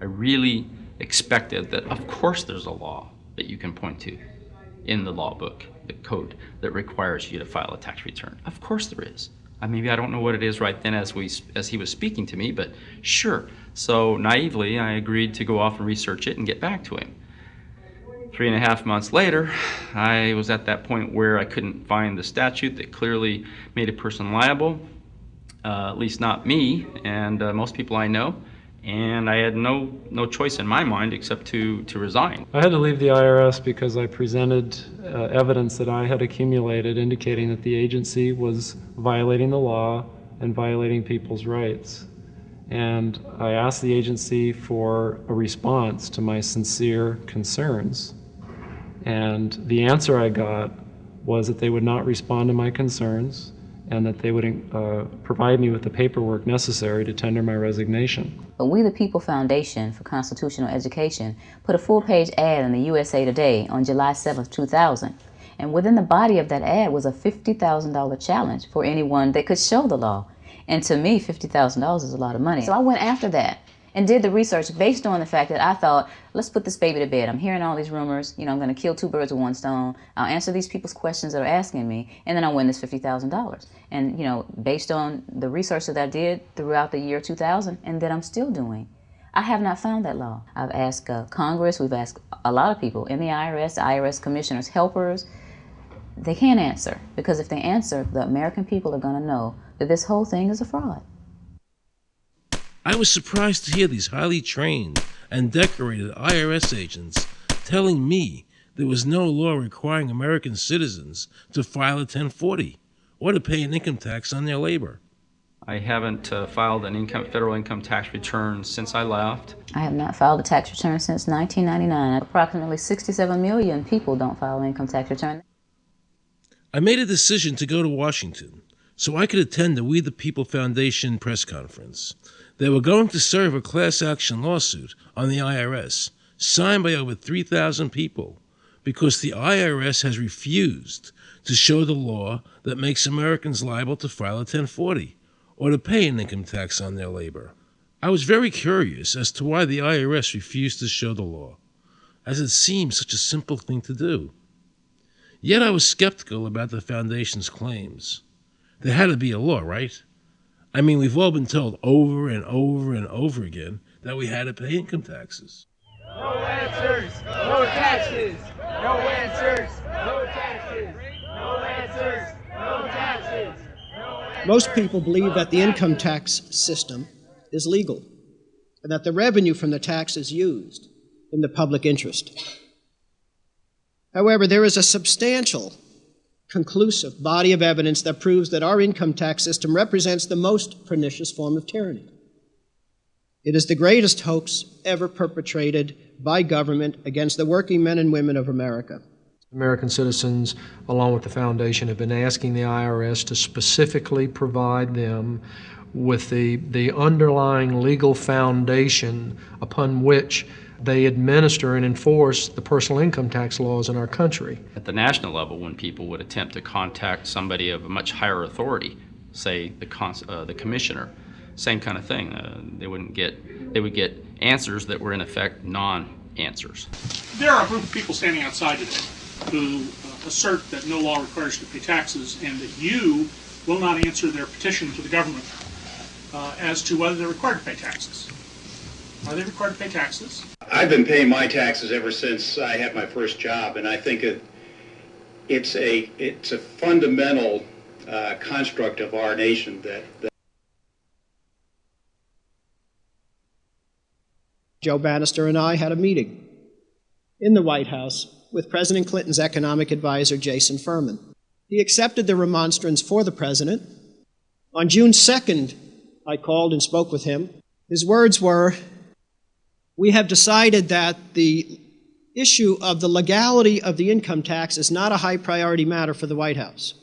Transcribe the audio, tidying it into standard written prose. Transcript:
I really expected that, of course, there's a law that you can point to in the law book, the code, that requires you to file a tax return. Of course there is. Maybe I don't know what it is right then as he was speaking to me, but sure. So naively, I agreed to go off and research it and get back to him. 3.5 months later, I was at that point where I couldn't find the statute that clearly made a person liable, at least not me and most people I know, and I had no choice in my mind except to resign. I had to leave the IRS because I presented evidence that I had accumulated indicating that the agency was violating the law and violating people's rights. And I asked the agency for a response to my sincere concerns. And the answer I got was that they would not respond to my concerns and that they would provide me with the paperwork necessary to tender my resignation. But We the People Foundation for Constitutional Education put a full-page ad in the USA Today on July 7th, 2000. And within the body of that ad was a $50,000 challenge for anyone that could show the law. And to me, $50,000 is a lot of money. So I went after that and did the research based on the fact that I thought, let's put this baby to bed. I'm hearing all these rumors. I'm going to kill 2 birds with 1 stone. I'll answer these people's questions that are asking me, and then I'll win this $50,000. And, based on the research that I did throughout the year 2000 and that I'm still doing, I have not found that law. I've asked Congress, we've asked a lot of people in the IRS commissioners, helpers. They can't answer, because if they answer, the American people are going to know that this whole thing is a fraud. I was surprised to hear these highly trained and decorated IRS agents telling me there was no law requiring American citizens to file a 1040 or to pay an income tax on their labor. I haven't filed an federal income tax return since I left. I have not filed a tax return since 1999. Approximately 67 million people don't file an income tax return. I made a decision to go to Washington so I could attend the We the People Foundation press conference. They were going to serve a class action lawsuit on the IRS, signed by over 3,000 people, because the IRS has refused to show the law that makes Americans liable to file a 1040 or to pay an income tax on their labor. I was very curious as to why the IRS refused to show the law, as it seemed such a simple thing to do. Yet I was skeptical about the Foundation's claims. There had to be a law, right? We've all been told over and over and over again that we had to pay income taxes. No answers, no taxes. No answers, no taxes. No answers, no taxes. Most people believe that the income tax system is legal and that the revenue from the tax is used in the public interest. However, there is a substantial, conclusive body of evidence that proves that our income tax system represents the most pernicious form of tyranny. It is the greatest hoax ever perpetrated by government against the working men and women of America. American citizens, along with the Foundation, have been asking the IRS to specifically provide them with the underlying legal foundation upon which they administer and enforce the personal income tax laws in our country. At the national level, when people would attempt to contact somebody of a much higher authority, say the commissioner, same kind of thing. They would get answers that were in effect non-answers. There are a group of people standing outside today who assert that no law requires you to pay taxes and that you will not answer their petition to the government as to whether they're required to pay taxes. Are they required to pay taxes? I've been paying my taxes ever since I had my first job, and I think it's a fundamental construct of our nation that Joe Bannister and I had a meeting in the White House with President Clinton's economic advisor, Jason Furman. He accepted the remonstrance for the president. On June 2nd, I called and spoke with him. His words were, "We have decided that the issue of the legality of the income tax is not a high priority matter for the White House.